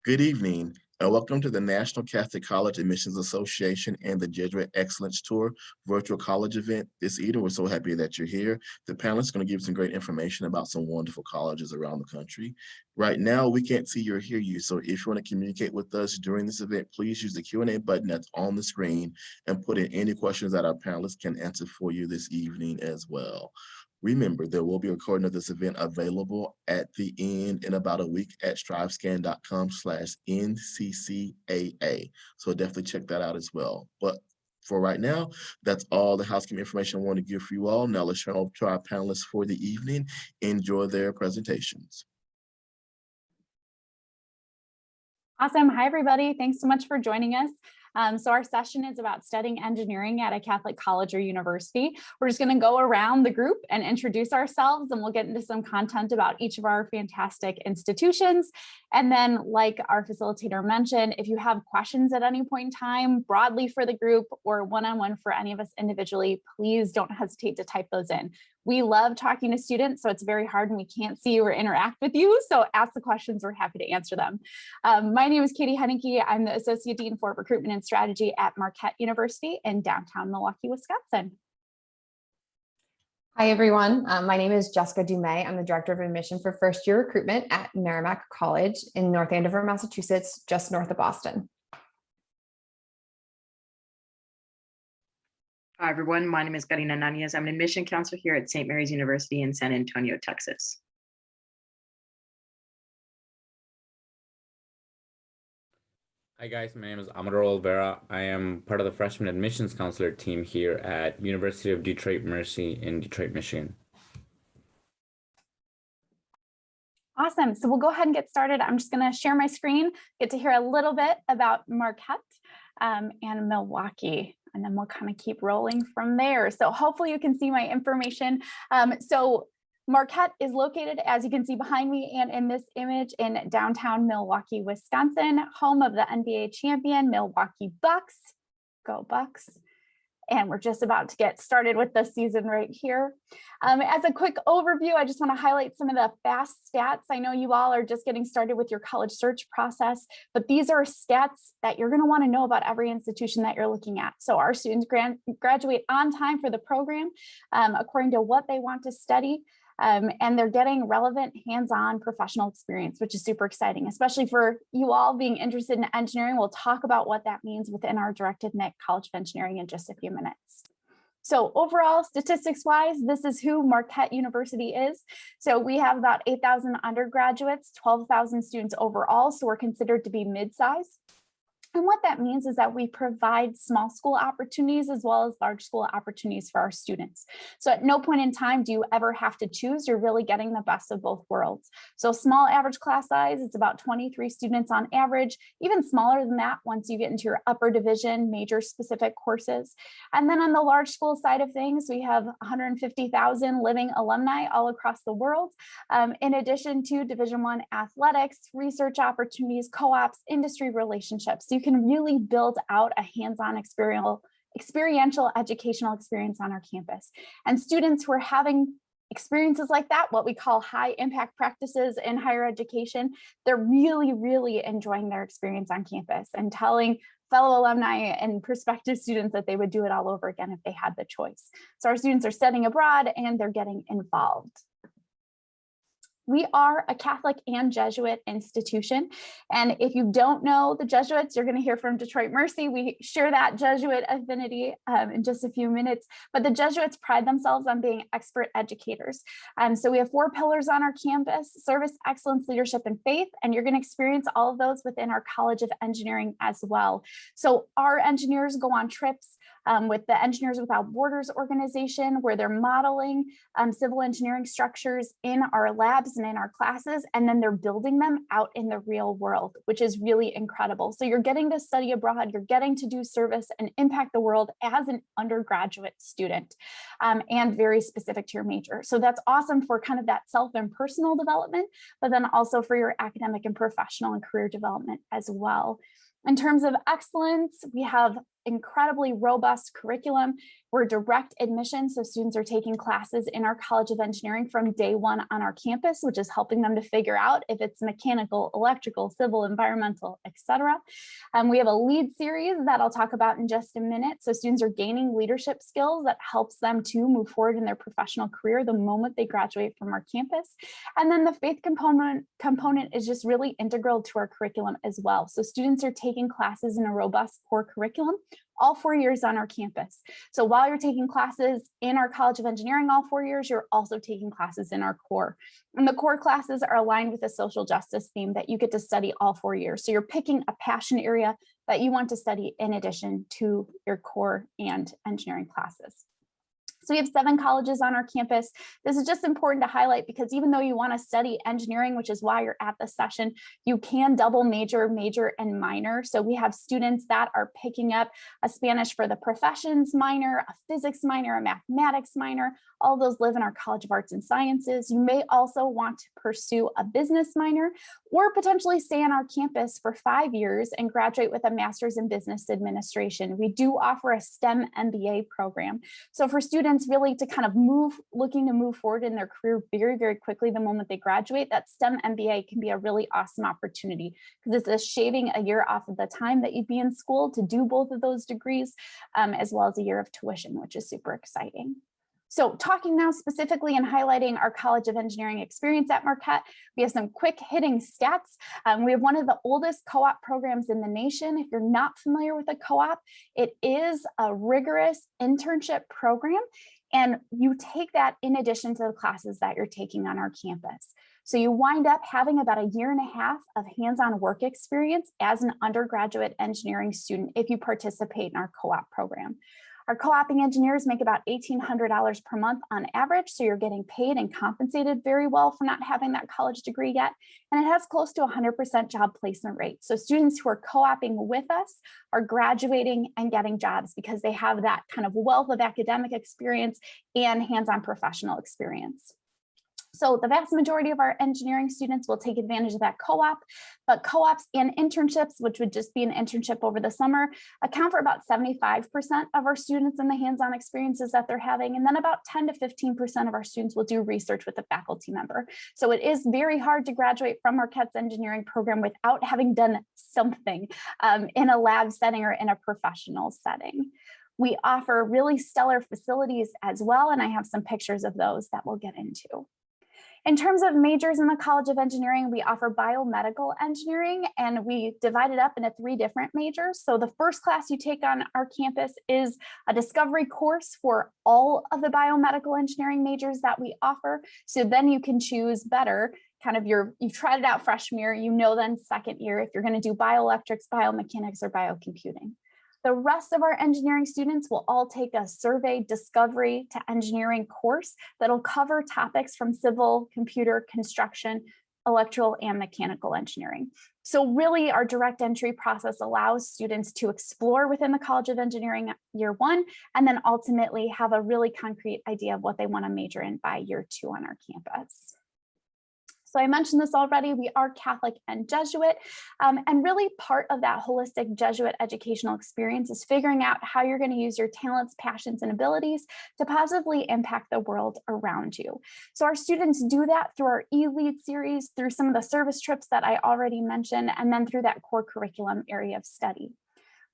Good evening, and welcome to the National Catholic College Admissions Association and the Jesuit Excellence Tour virtual college event this evening. We're so happy that you're here. The panelists are going to give you some great information about some wonderful colleges around the country. Right now, we can't see you or hear you, so if you want to communicate with us during this event, please use the Q&A button that's on the screen and put in any questions that our panelists can answer for you this evening as well. Remember, there will be a recording of this event available at the end in about a week at strivescan.com/NCCAA. So definitely check that out as well. But for right now, that's all the housekeeping information I want to give for you all. Now let's turn over to our panelists for the evening. Enjoy their presentations. Awesome. Hi, everybody. Thanks so much for joining us. So our session is about studying engineering at a Catholic college or university. We're just going to go around the group and introduce ourselves, and we'll get into some content about each of our fantastic institutions. And then, like our facilitator mentioned, if you have questions at any point in time, broadly for the group or one-on-one for any of us individually, please don't hesitate to type those in. We love talking to students, so it's very hard when we can't see or interact with you. So ask the questions, we're happy to answer them. My name is Katie Henneke. I'm the Associate Dean for Recruitment and Strategy at Marquette University in downtown Milwaukee, Wisconsin. Hi, everyone. My name is Jessica Dumais. I'm the Director of Admission for First Year Recruitment at Merrimack College in North Andover, Massachusetts, just north of Boston. Hi, everyone. My name is Karina Nanias. I'm an admission counselor here at St. Mary's University in San Antonio, Texas. Hi guys, my name is Amador Olvera. I am part of the freshman admissions counselor team here at University of Detroit Mercy in Detroit, Michigan. Awesome. So we'll go ahead and get started. I'm just going to share my screen, get to hear a little bit about Marquette and Milwaukee, and then we'll kind of keep rolling from there. So hopefully you can see my information. So Marquette is located, as you can see behind me and in this image, in downtown Milwaukee, Wisconsin, home of the NBA champion Milwaukee Bucks. Go Bucks. And we're just about to get started with the season right here. As a quick overview, I just want to highlight some of the fast stats. I know you all are just getting started with your college search process, but these are stats that you're going to want to know about every institution that you're looking at. So our students graduate on time for the program according to what they want to study. And they're getting relevant hands-on professional experience, which is super exciting, especially for you all being interested in engineering. We'll talk about what that means within our Direct Admit College of Engineering in just a few minutes. So overall, statistics-wise, this is who Marquette University is. So we have about 8,000 undergraduates, 12,000 students overall, so we're considered to be mid-size. And what that means is that we provide small school opportunities as well as large school opportunities for our students. So at no point in time do you ever have to choose. You're really getting the best of both worlds. So small average class size, it's about 23 students on average, even smaller than that once you get into your upper division, major specific courses. And then on the large school side of things, we have 150,000 living alumni all across the world, in addition to Division I athletics, research opportunities, co-ops, industry relationships. So you can really build out a hands-on experiential educational experience on our campus. And students who are having experiences like that, what we call high impact practices in higher education, they're really, really enjoying their experience on campus and telling fellow alumni and prospective students that they would do it all over again if they had the choice. So our students are studying abroad and they're getting involved. We are a Catholic and Jesuit institution. And if you don't know the Jesuits, you're going to hear from Detroit Mercy. We share that Jesuit affinity in just a few minutes, but the Jesuits pride themselves on being expert educators. So we have 4 pillars on our campus: service, excellence, leadership, and faith. And you're going to experience all of those within our College of Engineering as well. So our engineers go on trips with the Engineers Without Borders organization, where they're modeling civil engineering structures in our labs and in our classes, and then they're building them out in the real world, which is really incredible. So you're getting to study abroad, you're getting to do service and impact the world as an undergraduate student, and very specific to your major. So that's awesome for kind of that self and personal development, but then also for your academic and professional and career development as well. In terms of excellence, we have incredibly robust curriculum. We're direct admission, so students are taking classes in our College of Engineering from day one on our campus, which is helping them to figure out if it's mechanical, electrical, civil, environmental, etc. We have a lead series that I'll talk about in just a minute. So students are gaining leadership skills that helps them to move forward in their professional career the moment they graduate from our campus. And then the faith component is just really integral to our curriculum as well. So students are taking classes in a robust core curriculum all 4 years on our campus. So while you're taking classes in our College of Engineering all 4 years, you're also taking classes in our core. And the core classes are aligned with a social justice theme that you get to study all 4 years. So you're picking a passion area that you want to study in addition to your core and engineering classes. So we have 7 colleges on our campus. This is just important to highlight because even though you want to study engineering, which is why you're at this session, you can double major, and minor. So we have students that are picking up a Spanish for the professions minor, a physics minor, a mathematics minor. All of those live in our College of Arts and Sciences. You may also want to pursue a business minor or potentially stay on our campus for 5 years and graduate with a master's in business administration. We do offer a STEM MBA program. So for students really to kind of looking to move forward in their career very, very quickly the moment they graduate, that STEM MBA can be a really awesome opportunity because it's shaving a year off of the time that you'd be in school to do both of those degrees, as well as a year of tuition, which is super exciting. So talking now specifically and highlighting our College of Engineering experience at Marquette, we have some quick hitting stats. We have one of the oldest co-op programs in the nation. If you're not familiar with a co-op, it is a rigorous internship program, and you take that in addition to the classes that you're taking on our campus. So you wind up having about a year and a half of hands-on work experience as an undergraduate engineering student if you participate in our co-op program. Our co-oping engineers make about $1,800 per month on average, so you're getting paid and compensated very well for not having that college degree yet, and it has close to 100% job placement rate. So students who are co-oping with us are graduating and getting jobs because they have that kind of wealth of academic experience and hands-on professional experience. So the vast majority of our engineering students will take advantage of that co-op, but co-ops and internships, which would just be an internship over the summer, account for about 75% of our students and the hands-on experiences that they're having. And then about 10 to 15% of our students will do research with a faculty member. So it is very hard to graduate from Marquette's engineering program without having done something in a lab setting or in a professional setting. We offer really stellar facilities as well, and I have some pictures of those that we'll get into. In terms of majors in the College of Engineering, we offer biomedical engineering, and we divide it up into 3 different majors. So the first class you take on our campus is a discovery course for all of the biomedical engineering majors that we offer. So then you can choose better, kind of you've tried it out freshman year, you know then second year if you're going to do bioelectrics, biomechanics, or biocomputing. The rest of our engineering students will all take a survey discovery to engineering course that'll cover topics from civil, computer, construction, electrical, and mechanical engineering. So really our direct entry process allows students to explore within the College of Engineering year 1, and then ultimately have a really concrete idea of what they want to major in by year 2 on our campus. So I mentioned this already, we are Catholic and Jesuit, and really part of that holistic Jesuit educational experience is figuring out how you're going to use your talents, passions, and abilities to positively impact the world around you. So our students do that through our e-lead series, through some of the service trips that I already mentioned, and then through that core curriculum area of study.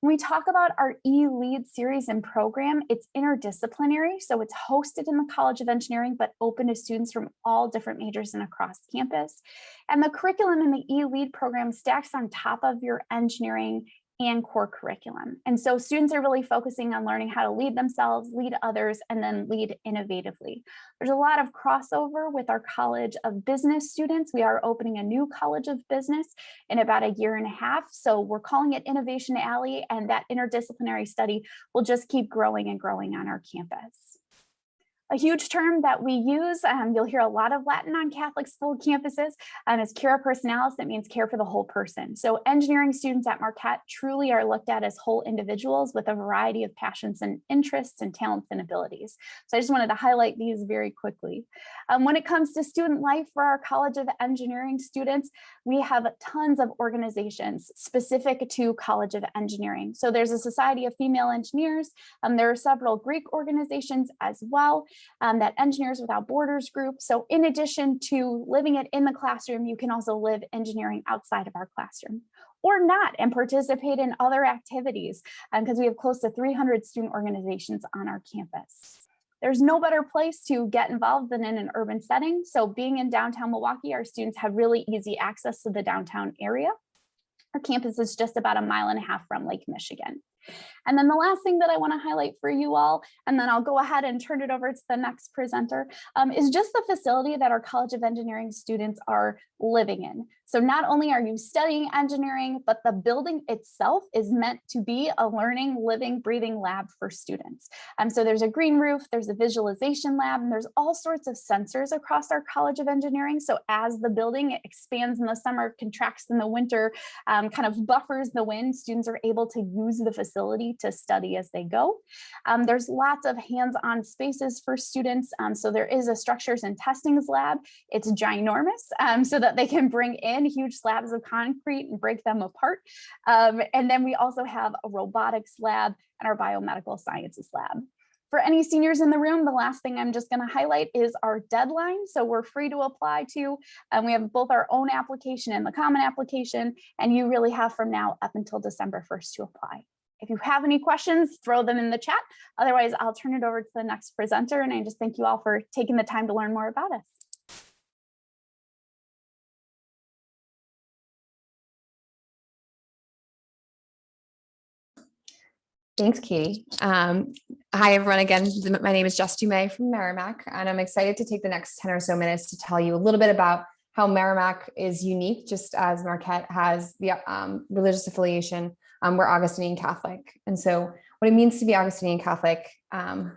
When we talk about our e-lead series and program, it's interdisciplinary. So it's hosted in the College of Engineering, but open to students from all different majors and across campus. And the curriculum in the e-lead program stacks on top of your engineering and core curriculum. And so students are really focusing on learning how to lead themselves, lead others, and then lead innovatively. There's a lot of crossover with our College of Business students. We are opening a new College of Business in about a year and a half. So we're calling it Innovation Alley, and that interdisciplinary study will just keep growing and growing on our campus. A huge term that we use, you'll hear a lot of Latin on Catholic school campuses, is cura personalis. That means care for the whole person. So engineering students at Marquette truly are looked at as whole individuals with a variety of passions and interests and talents and abilities. So I just wanted to highlight these very quickly. When it comes to student life for our College of Engineering students, we have tons of organizations specific to College of Engineering. So there's a Society of Female Engineers. There are several Greek organizations as well. That Engineers Without Borders group. So in addition to living it in the classroom, you can also live engineering outside of our classroom or not and participate in other activities because we have close to 300 student organizations on our campus. There's no better place to get involved than in an urban setting. So being in downtown Milwaukee, our students have really easy access to the downtown area. Our campus is just about 1.5 miles from Lake Michigan. And then the last thing that I want to highlight for you all, and then I'll go ahead and turn it over to the next presenter, is just the facility that our College of Engineering students are living in. So not only are you studying engineering, but the building itself is meant to be a learning, living, breathing lab for students. So there's a green roof, there's a visualization lab, and there's all sorts of sensors across our College of Engineering. So as the building expands in the summer, contracts in the winter, kind of buffers the wind, students are able to use the facility to study as they go. There's lots of hands-on spaces for students. So there is a structures and testings lab. It's ginormous so that they can bring in huge slabs of concrete and break them apart. And then we also have a robotics lab and our biomedical sciences lab. For any seniors in the room, the last thing I'm just going to highlight is our deadline. So we're free to apply to, and we have both our own application and the common application, and you really have from now up until December 1st to apply. If you have any questions, throw them in the chat. Otherwise, I'll turn it over to the next presenter, and I just thank you all for taking the time to learn more about us. Thanks, Katie. Hi, everyone. Again, my name is Jess Dumay from Merrimack, and I'm excited to take the next 10 or so minutes to tell you a little bit about how Merrimack is unique, just as Marquette has the religious affiliation. We're Augustinian Catholic. And so what it means to be Augustinian Catholic, hold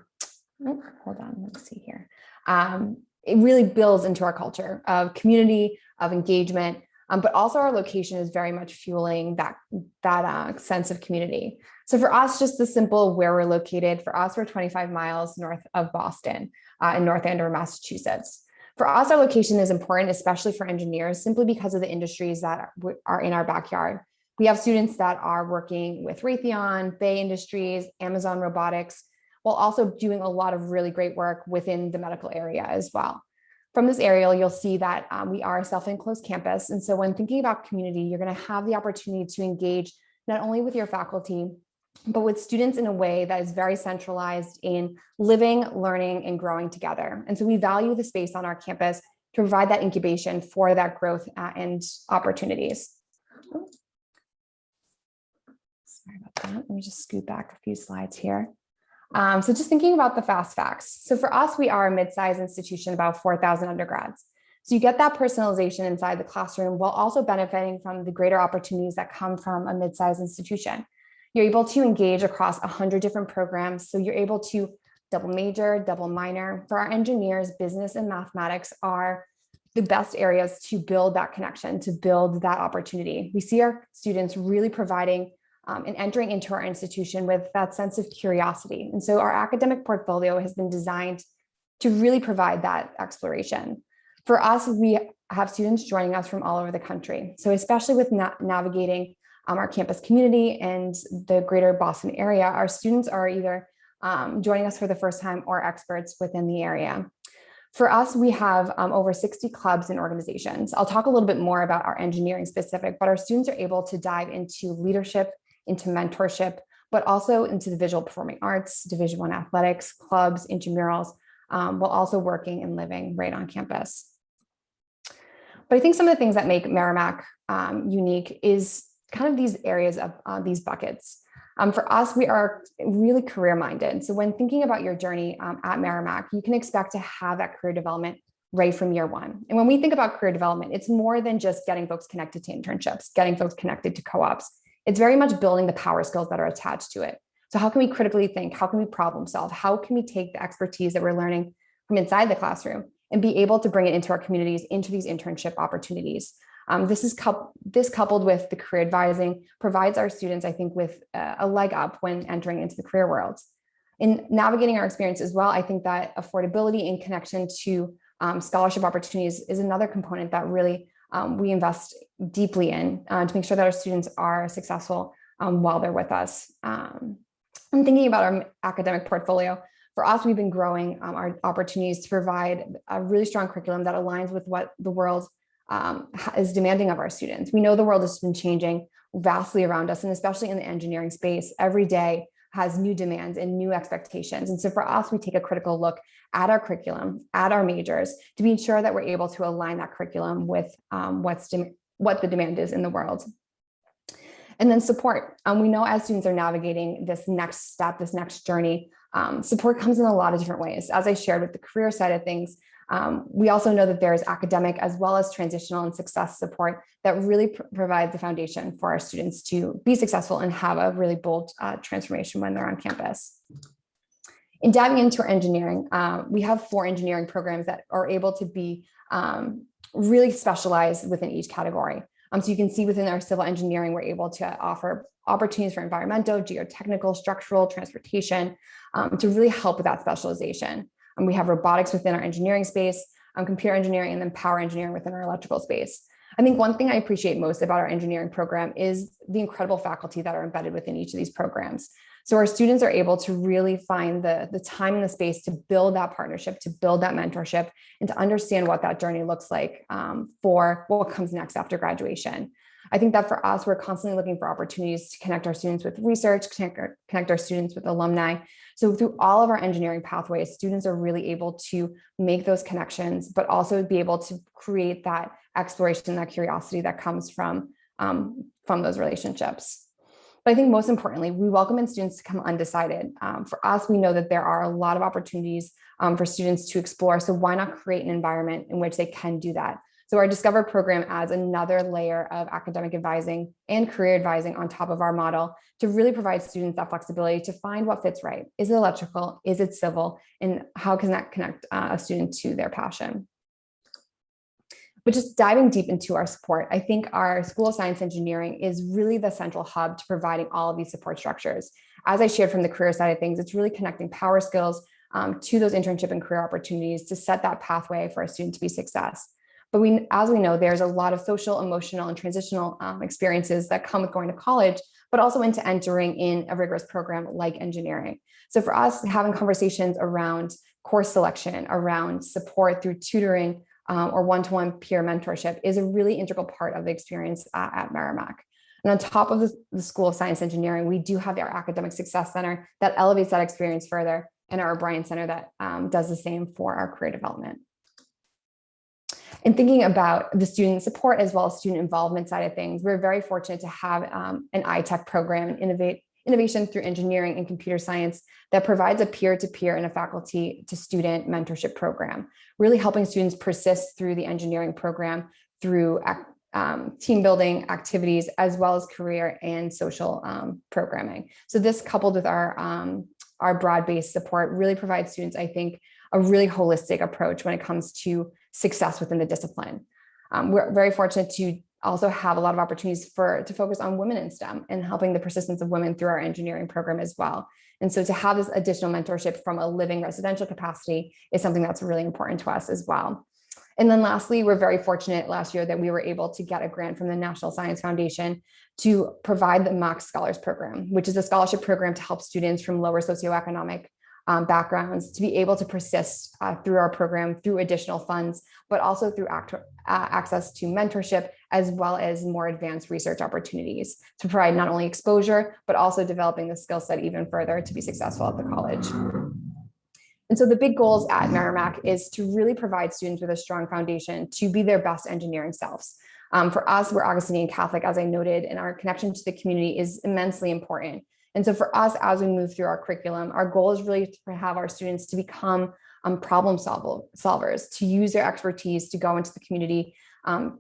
on, let's see here. It really builds into our culture of community, of engagement, but also our location is very much fueling that sense of community. So for us, just the simple where we're located, for us, we're 25 miles north of Boston in North Andover, Massachusetts. For us, our location is important, especially for engineers, simply because of the industries that are in our backyard. We have students that are working with Raytheon, Bay Industries, Amazon Robotics, while also doing a lot of really great work within the medical area as well. From this aerial, you'll see that we are a self-enclosed campus. And so when thinking about community, you're going to have the opportunity to engage not only with your faculty, but with students in a way that is very centralized in living, learning, and growing together. And so we value the space on our campus to provide that incubation for that growth and opportunities. Sorry about that. Let me just scoot back a few slides here. So just thinking about the fast facts. So for us, we are a mid-sized institution, about 4,000 undergrads. So you get that personalization inside the classroom while also benefiting from the greater opportunities that come from a mid-sized institution. You're able to engage across 100 different programs. So you're able to double major, double minor. For our engineers, business and mathematics are the best areas to build that connection, to build that opportunity. We see our students really providing and entering into our institution with that sense of curiosity. And so our academic portfolio has been designed to really provide that exploration. For us, we have students joining us from all over the country. So especially with navigating our campus community and the greater Boston area, our students are either joining us for the first time or experts within the area. For us, we have over 60 clubs and organizations. I'll talk a little bit more about our engineering specific, but our students are able to dive into leadership, into mentorship, but also into the visual performing arts, Division I athletics, clubs, intramurals, while also working and living right on campus. But I think some of the things that make Merrimack unique is kind of these areas of these buckets. For us, we are really career minded. So when thinking about your journey at Merrimack, you can expect to have that career development right from year one. And when we think about career development, it's more than just getting folks connected to internships, getting folks connected to co-ops. It's very much building the power skills that are attached to it. So how can we critically think? How can we problem solve? How can we take the expertise that we're learning from inside the classroom and be able to bring it into our communities, into these internship opportunities. This coupled with the career advising provides our students, I think, with a leg up when entering into the career world. In navigating our experience as well, I think that affordability in connection to scholarship opportunities is another component that really we invest deeply in to make sure that our students are successful while they're with us. And thinking about our academic portfolio, for us, we've been growing our opportunities to provide a really strong curriculum that aligns with what the world is demanding of our students. We know the world has been changing vastly around us, and especially in the engineering space, every day has new demands and new expectations. And so for us, we take a critical look at our curriculum, at our majors, to be sure that we're able to align that curriculum with what the demand is in the world. And then support. We know as students are navigating this next step, this next journey, support comes in a lot of different ways. As I shared with the career side of things, we also know that there's academic as well as transitional and success support that really provides the foundation for our students to be successful and have a really bold transformation when they're on campus. In diving into our engineering, we have 4 engineering programs that are able to be really specialized within each category. So you can see within our civil engineering, we're able to offer opportunities for environmental, geotechnical, structural, transportation to really help with that specialization. We have robotics within our engineering space, computer engineering, and then power engineering within our electrical space. I think one thing I appreciate most about our engineering program is the incredible faculty that are embedded within each of these programs. So our students are able to really find the time and the space to build that partnership, to build that mentorship, and to understand what that journey looks like for what comes next after graduation. I think that for us, we're constantly looking for opportunities to connect our students with research, connect our students with alumni. So through all of our engineering pathways, students are really able to make those connections, but also be able to create that exploration, that curiosity that comes from those relationships. But I think most importantly, we welcome in students to come undecided. For us, we know that there are a lot of opportunities for students to explore. So why not create an environment in which they can do that? So our Discover program adds another layer of academic advising and career advising on top of our model to really provide students that flexibility to find what fits right. Is it electrical? Is it civil? And how can that connect a student to their passion? But just diving deep into our support, I think our School of Science Engineering is really the central hub to providing all of these support structures. As I shared from the career side of things, it's really connecting power skills to those internship and career opportunities to set that pathway for a student to be success. But as we know, there's a lot of social, emotional, and transitional experiences that come with going to college, but also into entering in a rigorous program like engineering. So for us, having conversations around course selection, around support through tutoring, or one-to-one peer mentorship is a really integral part of the experience at Merrimack. And on top of the School of Science Engineering, we do have our Academic Success Center that elevates that experience further, and our O'Brien Center that does the same for our career development. In thinking about the student support as well as student involvement side of things, we're very fortunate to have an iTech program, an innovation through engineering and computer science that provides a peer-to-peer and a faculty-to-student mentorship program, really helping students persist through the engineering program through team building activities, as well as career and social programming. So this coupled with our broad-based support really provides students, I think, a really holistic approach when it comes to success within the discipline. We're very fortunate to also have a lot of opportunities to focus on women in STEM and helping the persistence of women through our engineering program as well. And so to have this additional mentorship from a living residential capacity is something that's really important to us as well. And then lastly, we're very fortunate last year that we were able to get a grant from the National Science Foundation to provide the Max Scholars Program, which is a scholarship program to help students from lower socioeconomic backgrounds to be able to persist through our program through additional funds, but also through access to mentorship, as well as more advanced research opportunities to provide not only exposure, but also developing the skill set even further to be successful at the college. And so the big goals at Merrimack is to really provide students with a strong foundation to be their best engineering selves. For us, we're Augustinian Catholic, as I noted, and our connection to the community is immensely important. And so for us, as we move through our curriculum, our goal is really to have our students to become problem solvers, to use their expertise to go into the community,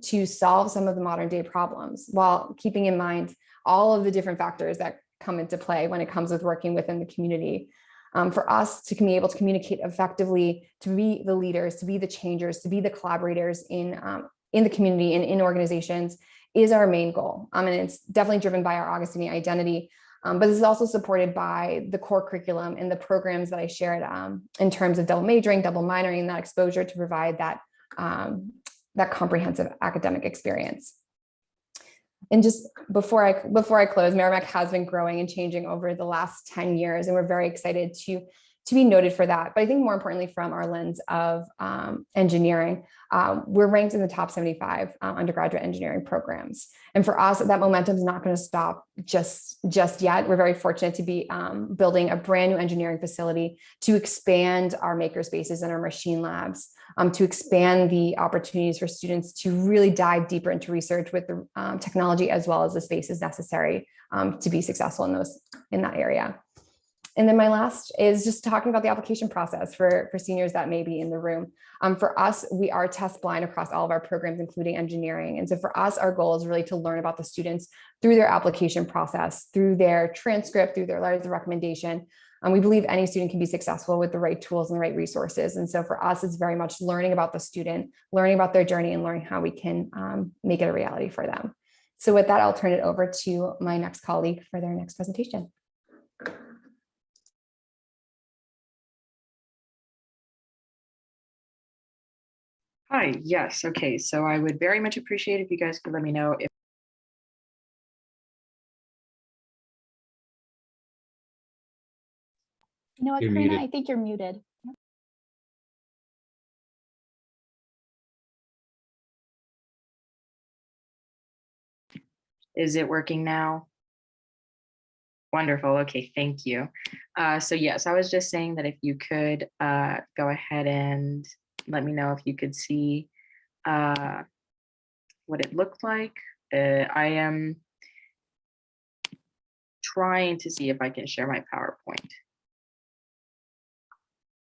to solve some of the modern day problems, while keeping in mind all of the different factors that come into play when it comes with working within the community. For us to be able to communicate effectively, to be the leaders, to be the changers, to be the collaborators in the community and in organizations is our main goal. And it's definitely driven by our Augustinian identity. But this is also supported by the core curriculum and the programs that I shared in terms of double majoring, double minoring, that exposure to provide that, that comprehensive academic experience. And just before I close, Merrimack has been growing and changing over the last 10 years, and we're very excited to be noted for that. But I think more importantly, from our lens of engineering, we're ranked in the top 75 undergraduate engineering programs. And for us, that momentum is not going to stop just yet. We're very fortunate to be building a brand new engineering facility to expand our maker spaces and our machine labs, to expand the opportunities for students to really dive deeper into research with the technology as well as the spaces necessary to be successful in that area. And then my last is just talking about the application process for seniors that may be in the room. For us, we are test blind across all of our programs, including engineering. And so for us, our goal is really to learn about the students through their application process, through their transcript, through their letters of recommendation. We believe any student can be successful with the right tools and the right resources. And so for us, it's very much learning about the student, learning about their journey, and learning how we can make it a reality for them. So with that, I'll turn it over to my next colleague for their next presentation. Hi, yes, okay, so I would very much appreciate if you guys could let me know if You know what, You're Karina, muted. I think you're muted. is it working now? Wonderful, okay, thank you. So yes, I was just saying that if you could go ahead and let me know if you could see what it looked like. I am trying to see if I can share my PowerPoint.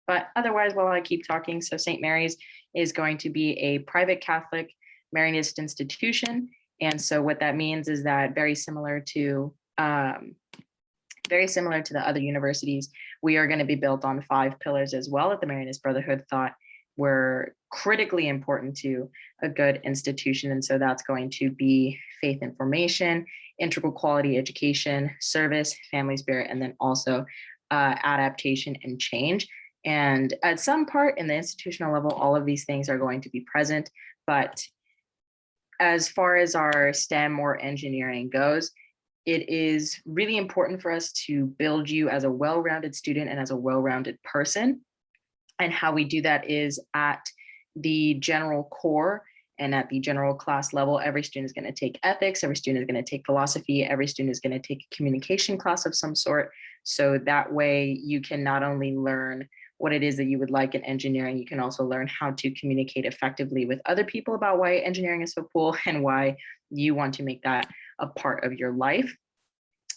But otherwise, while I keep talking, so St. Mary's is going to be a private Catholic Marianist institution. And so what that means is that very similar to the other universities, we are going to be built on 5 pillars as well that the Marianist Brotherhood thought were critically important to a good institution. And so that's going to be faith and formation, integral quality education, service, family spirit, and then also adaptation and change. And at some part in the institutional level, all of these things are going to be present. But as far as our STEM or engineering goes, it is really important for us to build you as a well-rounded student and as a well-rounded person. And how we do that is at the general core and at the general class level. Every student is going to take ethics, every student is going to take philosophy, every student is going to take a communication class of some sort. So that way you can not only learn what it is that you would like in engineering, you can also learn how to communicate effectively with other people about why engineering is so cool and why you want to make that a part of your life.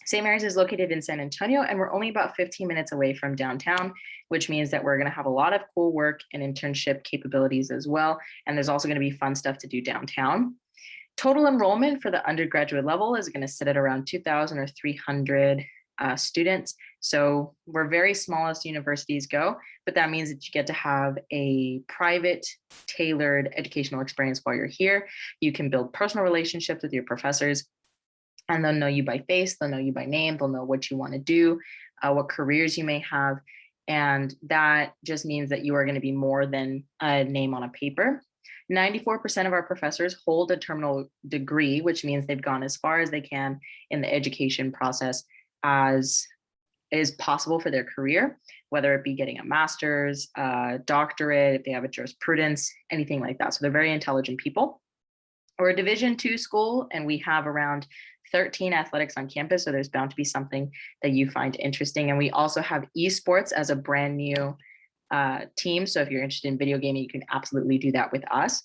St. Mary's is located in San Antonio, and we're only about 15 minutes away from downtown, which means that we're going to have a lot of cool work and internship capabilities as well. And there's also going to be fun stuff to do downtown. Total enrollment for the undergraduate level is going to sit at around 2,000 or 300 students. So we're very small as universities go, but that means that you get to have a private, tailored educational experience while you're here. You can build personal relationships with your professors, and they'll know you by face, they'll know you by name, they'll know what you want to do, what careers you may have. And that just means that you are going to be more than a name on a paper. 94% of our professors hold a terminal degree, which means they've gone as far as they can in the education process as is possible for their career, whether it be getting a master's, doctorate, if they have a jurisprudence, anything like that. So they're very intelligent people. We're a Division II school, and we have around 13 athletics on campus. So there's bound to be something that you find interesting. And we also have esports as a brand new team. So if you're interested in video gaming, you can absolutely do that with us.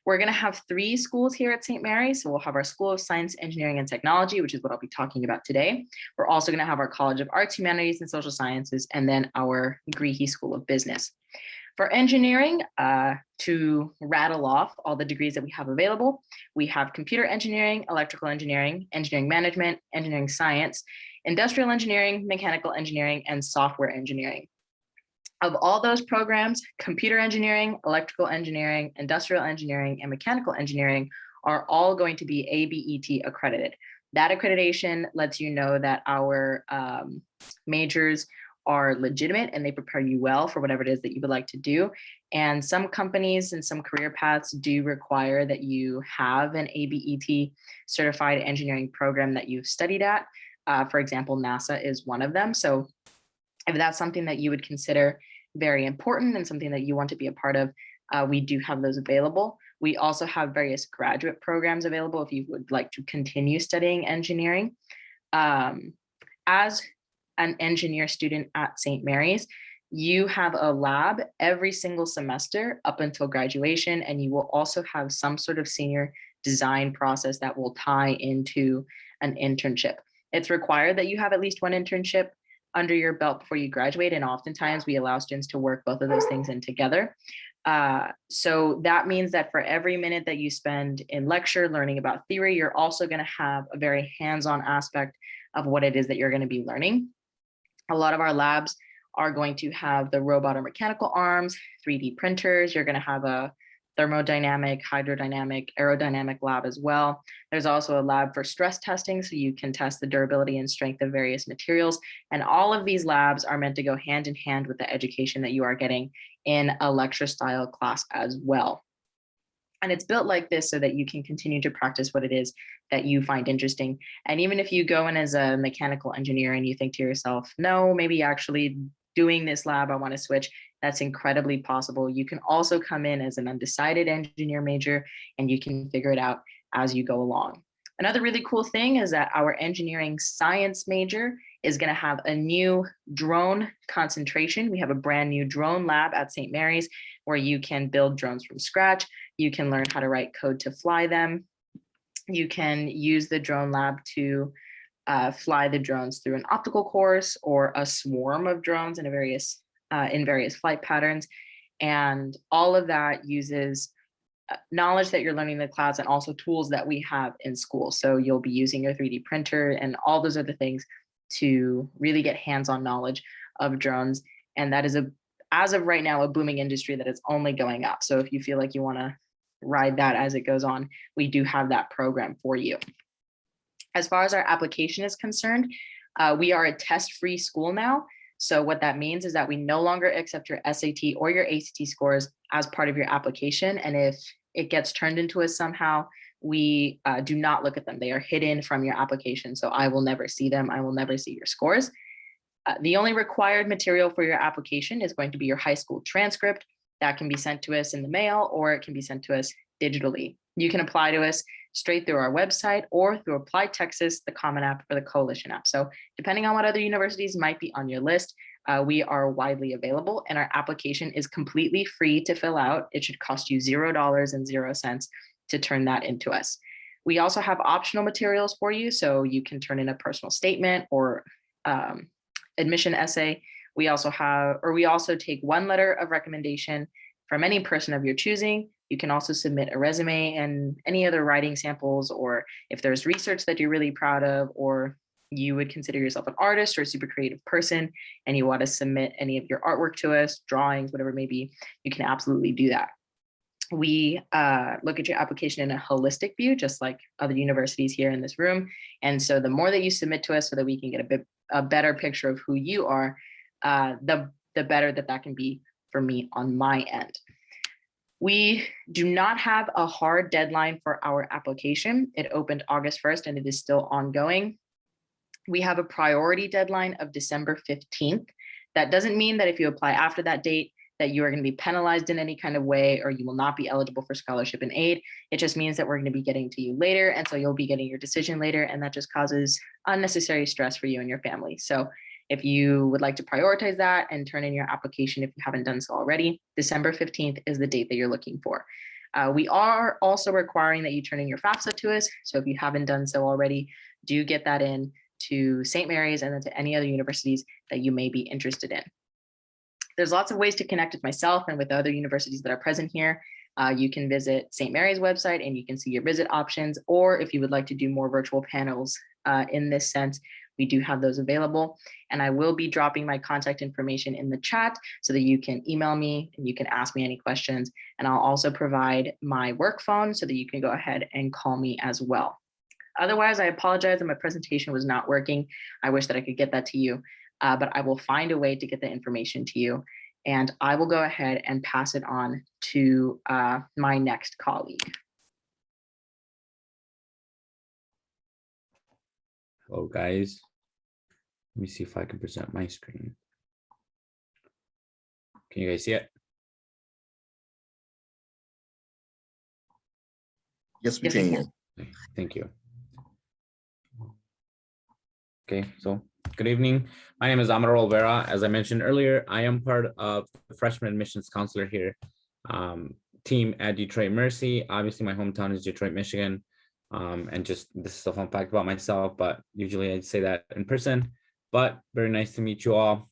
We're going to have 3 schools here at St. Mary's. So we'll have our School of Science, Engineering, and Technology, which is what I'll be talking about today. We're also going to have our College of Arts, Humanities, and Social Sciences, and then our Greehey School of Business. For engineering, to rattle off all the degrees that we have available, we have computer engineering, electrical engineering, engineering management, engineering science, industrial engineering, mechanical engineering, and software engineering. Of all those programs, computer engineering, electrical engineering, industrial engineering, and mechanical engineering are all going to be ABET accredited. That accreditation lets you know that our majors are legitimate and they prepare you well for whatever it is that you would like to do. And some companies and some career paths do require that you have an ABET certified engineering program that you've studied at. For example, NASA is one of them. So if that's something that you would consider very important and something that you want to be a part of, we do have those available. We also have various graduate programs available if you would like to continue studying engineering. As an engineer student at St. Mary's, you have a lab every single semester up until graduation, and you will also have some sort of senior design process that will tie into an internship. It's required that you have at least one internship under your belt before you graduate, and oftentimes we allow students to work both of those things in together. So that means that for every minute that you spend in lecture learning about theory, you're also going to have a very hands-on aspect of what it is that you're going to be learning. A lot of our labs are going to have the robot or mechanical arms, 3D printers. You're going to have a thermodynamic, hydrodynamic, aerodynamic lab as well. There's also a lab for stress testing, so you can test the durability and strength of various materials. And all of these labs are meant to go hand in hand with the education that you are getting in a lecture style class as well. And it's built like this so that you can continue to practice what it is that you find interesting. And even if you go in as a mechanical engineer and you think to yourself, no, maybe actually doing this lab, I want to switch, that's incredibly possible. You can also come in as an undecided engineer major and you can figure it out as you go along. Another really cool thing is that our engineering science major is going to have a new drone concentration. We have a brand new drone lab at St. Mary's where you can build drones from scratch. You can learn how to write code to fly them. You can use the drone lab to fly the drones through an optical course or a swarm of drones in various flight patterns. And all of that uses knowledge that you're learning in the class and also tools that we have in school. So you'll be using your 3D printer and all those other things to really get hands-on knowledge of drones. And that is, as of right now, a booming industry that is only going up. So if you feel like you want to ride that as it goes on, we do have that program for you. As far as our application is concerned, we are a test-free school now. So what that means is that we no longer accept your SAT or your ACT scores as part of your application. And if it gets turned into us somehow, we do not look at them. They are hidden from your application. So I will never see them. I will never see your scores. The only required material for your application is going to be your high school transcript. That can be sent to us in the mail, or it can be sent to us digitally. You can apply to us straight through our website or through Apply Texas, the Common App, or the Coalition app. So depending on what other universities might be on your list, we are widely available, and our application is completely free to fill out. It should cost you $0.00 to turn that into us. We also have optional materials for you, so you can turn in a personal statement or admission essay. We also take one letter of recommendation from any person of your choosing. You can also submit a resume and any other writing samples, or if there's research that you're really proud of, or you would consider yourself an artist or a super creative person and you want to submit any of your artwork to us, drawings, whatever it may be, you can absolutely do that. We look at your application in a holistic view, just like other universities here in this room. And so the more that you submit to us so that we can get a better picture of who you are, the better that can be for me on my end. We do not have a hard deadline for our application. It opened August 1st and it is still ongoing. We have a priority deadline of December 15th. That doesn't mean that if you apply after that date that you are going to be penalized in any kind of way or you will not be eligible for scholarship and aid. It just means that we're going to be getting to you later. And so you'll be getting your decision later, and that just causes unnecessary stress for you and your family. So if you would like to prioritize that and turn in your application, if you haven't done so already, December 15th is the date that you're looking for. We are also requiring that you turn in your FAFSA to us. So if you haven't done so already, do get that in to St. Mary's and then to any other universities that you may be interested in. There's lots of ways to connect with myself and with other universities that are present here. You can visit St. Mary's website and you can see your visit options, or if you would like to do more virtual panels in this sense, we do have those available. And I will be dropping my contact information in the chat so that you can email me and you can ask me any questions. And I'll also provide my work phone so that you can go ahead and call me as well. Otherwise, I apologize that my presentation was not working. I wish that I could get that to you, but I will find a way to get the information to you. And I will go ahead and pass it on to my next colleague. Hello, guys. Let me see if I can present my screen. Can you guys see it? Yes, we Yes, we can. can. Okay, thank you. Okay, so good evening. My name is Amaro Olvera. As I mentioned earlier, I am part of the freshman admissions counselor here team at Detroit Mercy. Obviously, my hometown is Detroit, Michigan. And just this is a fun fact about myself, but usually I'd say that in person. But very nice to meet you all.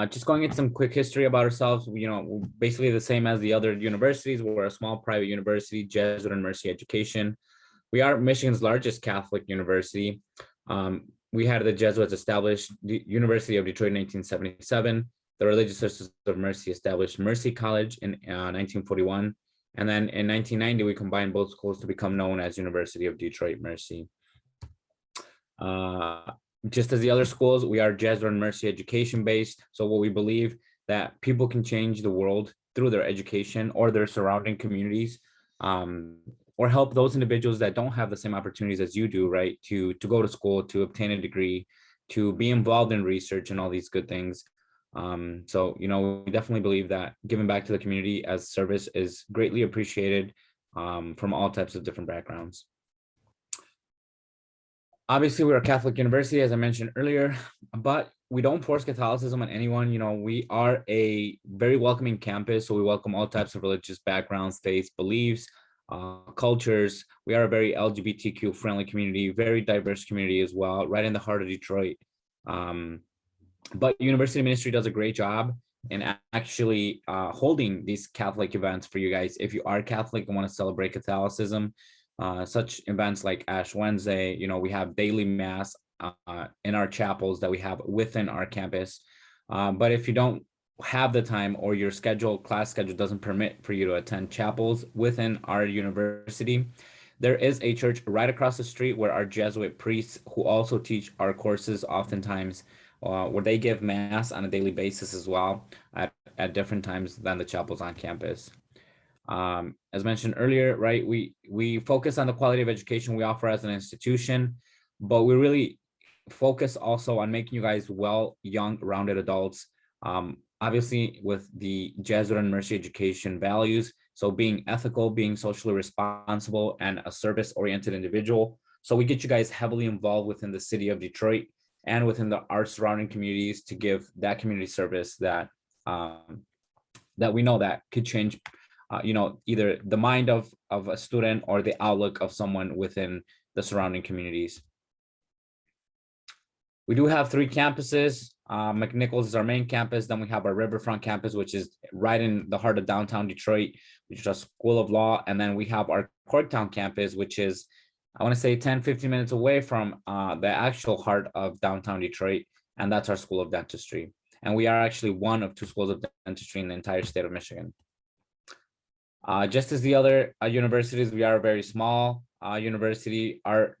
Just going into some quick history about ourselves, we're basically the same as the other universities. We're a small private university, Jesuit and Mercy Education. We are Michigan's largest Catholic university. We had the Jesuits established the University of Detroit in 1977. The Religious Sisters of Mercy established Mercy College in 1941. And then in 1990, we combined both schools to become known as University of Detroit Mercy. Just as the other schools, we are Jesuit and Mercy education based. So what we believe that people can change the world through their education or their surrounding communities, or help those individuals that don't have the same opportunities as you do, right? To go to school, to obtain a degree, to be involved in research and all these good things. So, we definitely believe that giving back to the community as service is greatly appreciated from all types of different backgrounds. Obviously, we're a Catholic university, as I mentioned earlier, but we don't force Catholicism on anyone. We are a very welcoming campus, so we welcome all types of religious backgrounds, faiths, beliefs, cultures. We are a very LGBTQ friendly community, very diverse community as well, right in the heart of Detroit. But university ministry does a great job in actually holding these Catholic events for you guys. If you are Catholic and want to celebrate Catholicism, such events like Ash Wednesday, we have daily mass in our chapels that we have within our campus. But if you don't have the time or your class schedule doesn't permit for you to attend chapels within our university, there is a church right across the street where our Jesuit priests, who also teach our courses oftentimes, where they give mass on a daily basis as well at different times than the chapels on campus. As mentioned earlier, right, we focus on the quality of education we offer as an institution, but we really focus also on making you guys young, rounded adults. Obviously, with the Jesuit and Mercy education values, so being ethical, being socially responsible, and a service-oriented individual. So we get you guys heavily involved within the city of Detroit and within our surrounding communities to give that community service that that we know that could change either the mind of a student or the outlook of someone within the surrounding communities. We do have 3 campuses. McNichols is our main campus. Then we have our Riverfront campus, which is right in the heart of downtown Detroit, which is a School of Law. And then we have our Corktown campus, which is, I want to say 10, 15 minutes away from the actual heart of downtown Detroit. And that's our School of Dentistry. And we are actually one of 2 schools of dentistry in the entire state of Michigan. Just as the other universities, we are a very small university. Our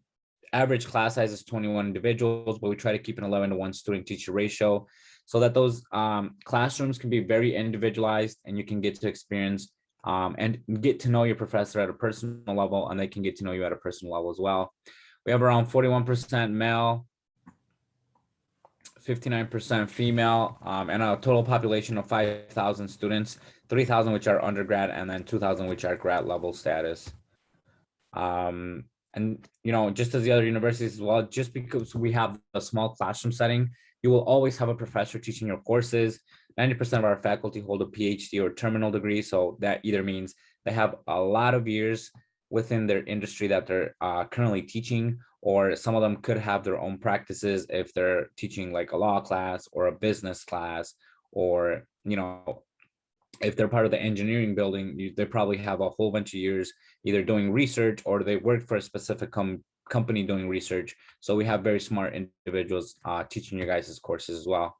average class size is 21 individuals, but we try to keep an 11-to-1 student-teacher ratio so that those classrooms can be very individualized and you can get to experience and get to know your professor at a personal level, and they can get to know you at a personal level as well. We have around 41% male, 59% female, and a total population of 5,000 students, 3,000 which are undergrad, and then 2,000 which are grad level status. And just as the other universities as well, just because we have a small classroom setting, you will always have a professor teaching your courses. 90% of our faculty hold a PhD or terminal degree, so that either means they have a lot of years within their industry that they're currently teaching, or some of them could have their own practices if they're teaching like a law class or a business class, or if they're part of the engineering building, they probably have a whole bunch of years either doing research or they work for a specific company doing research. So we have very smart individuals teaching you guys' courses as well.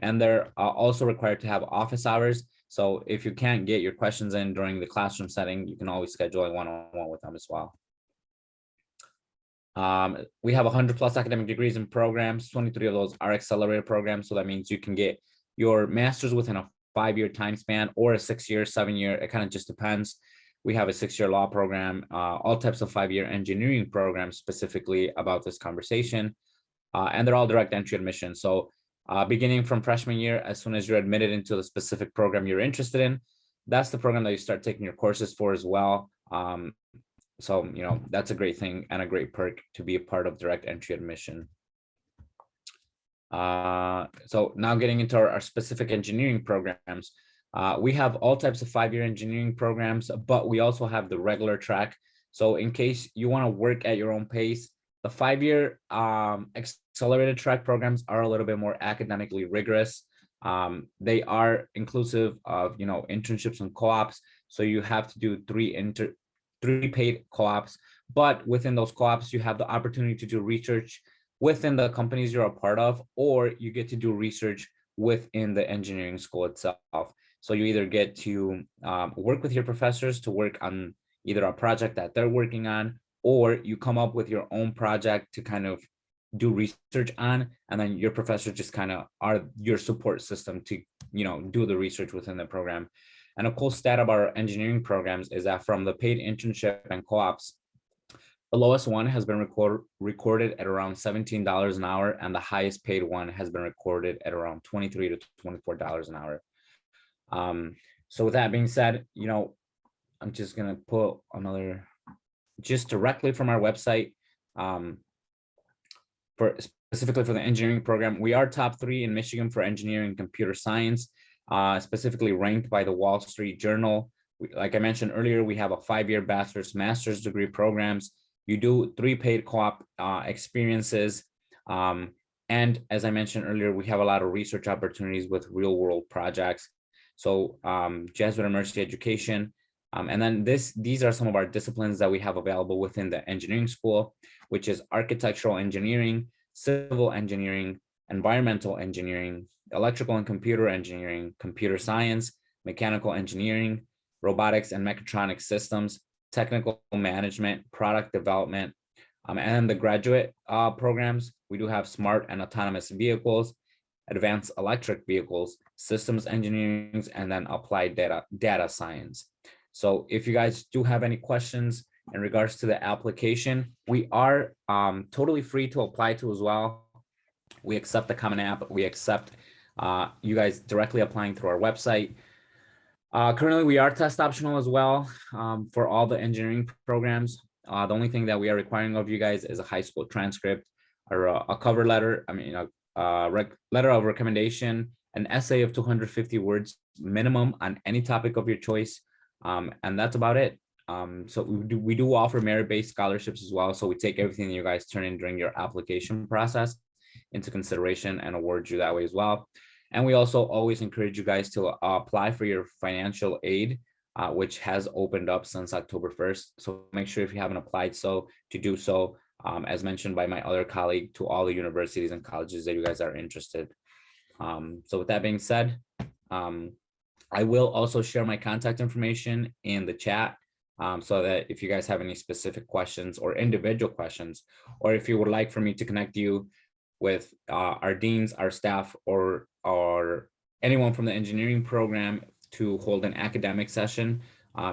And they're also required to have office hours. So if you can't get your questions in during the classroom setting, you can always schedule a one-on-one with them as well. We have 100+ academic degrees and programs. 23 of those are accelerated programs. So that means you can get your master's within a 5-year time span or a 6-year, 7-year. It kind of just depends. We have a 6-year law program, all types of 5-year engineering programs specifically about this conversation. And they're all direct entry admission. So beginning from freshman year, as soon as you're admitted into the specific program you're interested in, that's the program that you start taking your courses for as well. So, you know, that's a great thing and a great perk to be a part of direct entry admission. So now getting into our specific engineering programs, we have all types of 5-year engineering programs, but we also have the regular track. So in case you want to work at your own pace, the 5-year accelerated track programs are a little bit more academically rigorous. They are inclusive of, you know, internships and co-ops. So you have to do 3 paid co-ops, but within those co-ops, you have the opportunity to do research within the companies you're a part of, or you get to do research within the engineering school itself. So you either get to work with your professors to work on either a project that they're working on, or you come up with your own project to kind of do research on, and then your professors just kind of are your support system to, you know, do the research within the program. And a cool stat about our engineering programs is that from the paid internship and co-ops, the lowest one has been recorded at around $17 an hour, and the highest paid one has been recorded at around $23 to $24 an hour. So with that being said, you know, I'm just gonna put another, just directly from our website, for specifically for the engineering program, we are top 3 in Michigan for engineering and computer science. Specifically ranked by the Wall Street Journal. Like I mentioned earlier, we have a 5-year bachelor's, master's degree programs. You do 3 paid co-op experiences. And as I mentioned earlier, we have a lot of research opportunities with real world projects. So Jesuit Immersion Education. And then these are some of our disciplines that we have available within the engineering school, which is architectural engineering, civil engineering, environmental engineering, electrical and computer engineering, computer science, mechanical engineering, robotics and mechatronic systems, technical management, product development, and the graduate programs. We do have smart and autonomous vehicles, advanced electric vehicles, systems engineering, and then applied data science. So if you guys do have any questions in regards to the application, we are totally free to apply to as well. We accept the Common App. We accept you guys directly applying through our website. Currently, we are test optional as well for all the engineering programs. The only thing that we are requiring of you guys is a high school transcript or a cover letter. I mean, a letter of recommendation, an essay of 250 words minimum on any topic of your choice. And that's about it. So we do offer merit-based scholarships as well. So we take everything that you guys turn in during your application process into consideration and award you that way as well. And we also always encourage you guys to apply for your financial aid, which has opened up since October 1st. So make sure if you haven't applied to do so, as mentioned by my other colleague, to all the universities and colleges that you guys are interested. So with that being said, I will also share my contact information in the chat so that if you guys have any specific questions or individual questions, or if you would like for me to connect you with our deans, our staff, or anyone from the engineering program to hold an academic session,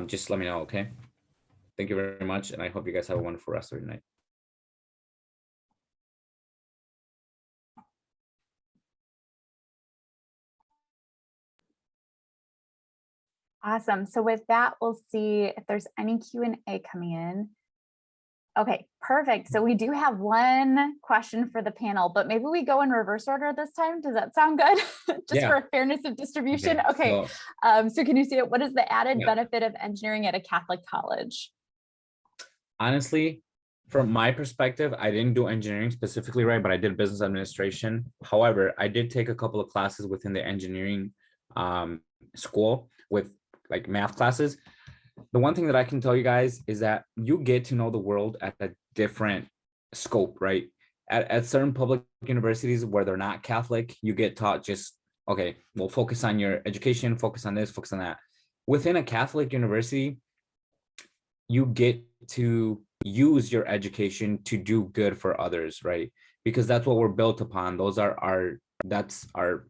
just let me know, okay? Thank you very much, and I hope you guys have a wonderful rest of your night. Awesome. So with that, we'll see if there's any Q&A coming in. Okay, perfect. So we do have one question for the panel, but maybe we go in reverse order this time. Does that sound good? Just for fairness of distribution. Okay. So can you see it? What is the added benefit of engineering at a Catholic college? Honestly, from my perspective, I didn't do engineering specifically, right? But I did business administration. However, I did take a couple of classes within the engineering school with like math classes. The one thing that I can tell you guys is that you get to know the world at a different scope, right? At certain public universities where they're not Catholic, you get taught just, okay, well, focus on your education, focus on this, focus on that. Within a Catholic university, you get to use your education to do good for others, right? Because that's what we're built upon. That's our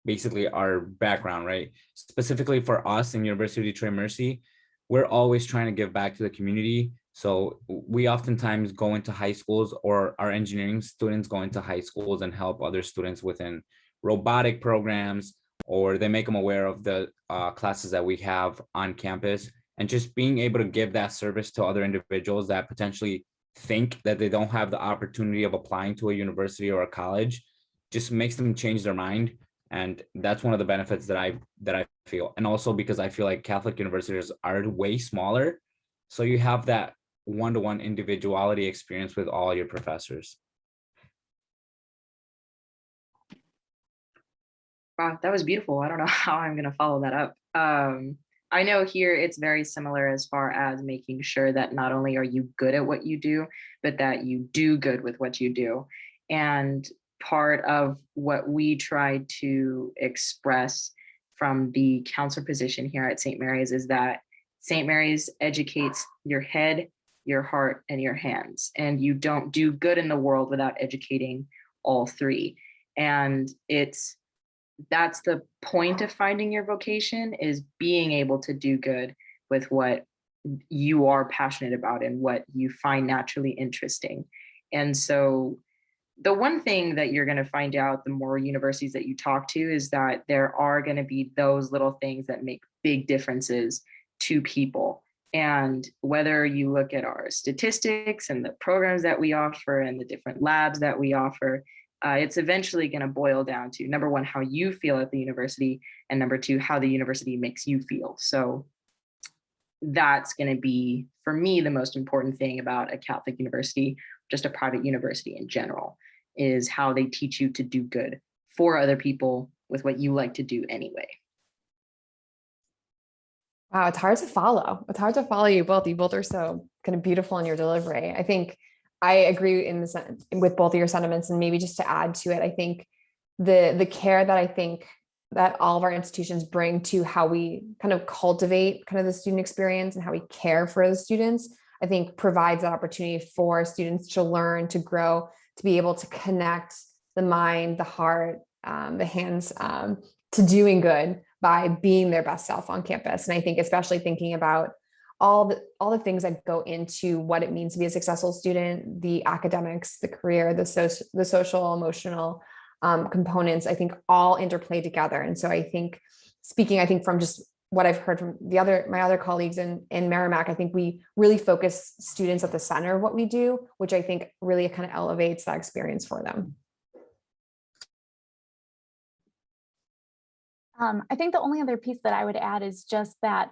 basically our background, right? Specifically for us in University of Detroit Mercy, we're always trying to give back to the community. So we oftentimes go into high schools, or our engineering students go into high schools and help other students within robotic programs, or they make them aware of the classes that we have on campus. And just being able to give that service to other individuals that potentially think that they don't have the opportunity of applying to a university or a college just makes them change their mind. And that's one of the benefits that I feel. And also because I feel like Catholic universities are way smaller, so you have that one-to-one individuality experience with all your professors. Wow, that was beautiful. I don't know how I'm going to follow that up. I know here it's very similar as far as making sure that not only are you good at what you do, but that you do good with what you do. And part of what we try to express from the counselor position here at St. Mary's is that St. Mary's educates your head, your heart, and your hands. And you don't do good in the world without educating all three. And that's the point of finding your vocation, is being able to do good with what you are passionate about and what you find naturally interesting. And so the one thing that you're going to find out the more universities that you talk to is that there are going to be those little things that make big differences to people. And whether you look at our statistics and the programs that we offer and the different labs that we offer, it's eventually going to boil down to, number one, how you feel at the university, and number two, how the university makes you feel. So that's going to be, for me, the most important thing about a Catholic university, just a private university in general, is how they teach you to do good for other people with what you like to do anyway. Wow, it's hard to follow. It's hard to follow you both. You both are so kind of beautiful in your delivery. I think I agree with both of your sentiments, and maybe just to add to it, I think the care that I think that all of our institutions bring to how we kind of cultivate kind of the student experience and how we care for the students, I think provides that opportunity for students to learn, to grow, to be able to connect the mind, the heart, the hands to doing good by being their best self on campus. And I think especially thinking about all the things that go into what it means to be a successful student, the academics, the career, the social, emotional components, I think all interplay together. And so I think from just what I've heard from my other colleagues in Merrimack, I think we really focus students at the center of what we do, which I think really kind of elevates that experience for them. I think the only other piece that I would add is just that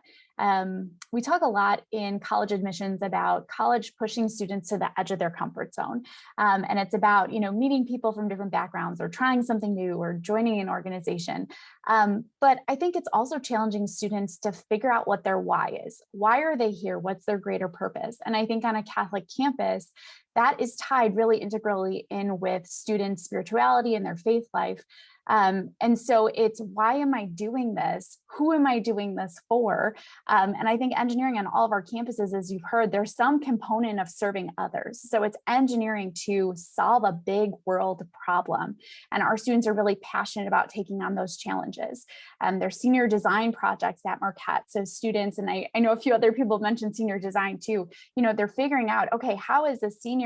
we talk a lot in college admissions about college pushing students to the edge of their comfort zone. And it's about, meeting people from different backgrounds or trying something new or joining an organization. But I think it's also challenging students to figure out what their why is. Why are they here? What's their greater purpose? And I think on a Catholic campus, that is tied really integrally in with students' spirituality and their faith life. And so it's, why am I doing this? Who am I doing this for? And I think engineering on all of our campuses, as you've heard, there's some component of serving others. So it's engineering to solve a big world problem. And our students are really passionate about taking on those challenges. There's senior design projects at Marquette. So students, and I know a few other people mentioned senior design too, they're figuring out, okay, how is a senior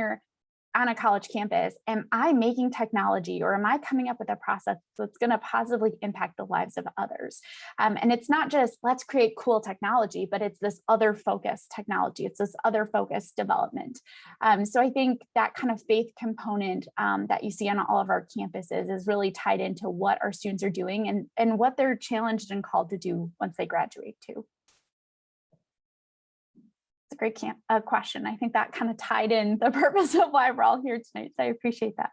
on a college campus, am I making technology, or am I coming up with a process that's going to positively impact the lives of others? And it's not just let's create cool technology, but it's this other focused technology. It's this other focused development. So I think that kind of faith component that you see on all of our campuses is really tied into what our students are doing and what they're challenged and called to do once they graduate too. It's a great question. I think that kind of tied in the purpose of why we're all here tonight. So I appreciate that.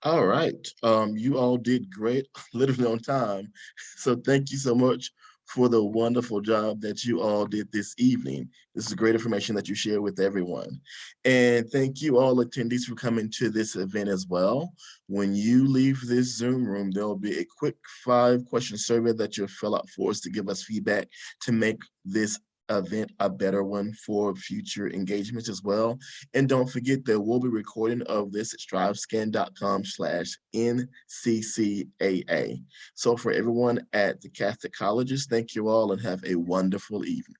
All right. You all did great, literally on time. So thank you so much for the wonderful job that you all did this evening. This is great information that you share with everyone. And thank you all attendees for coming to this event as well. When you leave this Zoom room, there'll be a quick 5-question survey that you'll fill out for us to give us feedback to make this event a better one for future engagements as well. And don't forget that we'll be recording of this at strivescan.com/NCCAA. So for everyone at the Catholic colleges, thank you all and have a wonderful evening.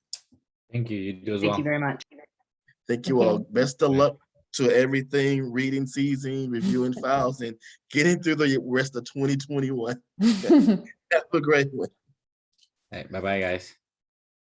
Thank you. You do as Thank well. you very much. Thank you all. Best of luck to everything, reading season, reviewing files, and getting through the rest of 2021. Have a great one. Hey, bye-bye, guys.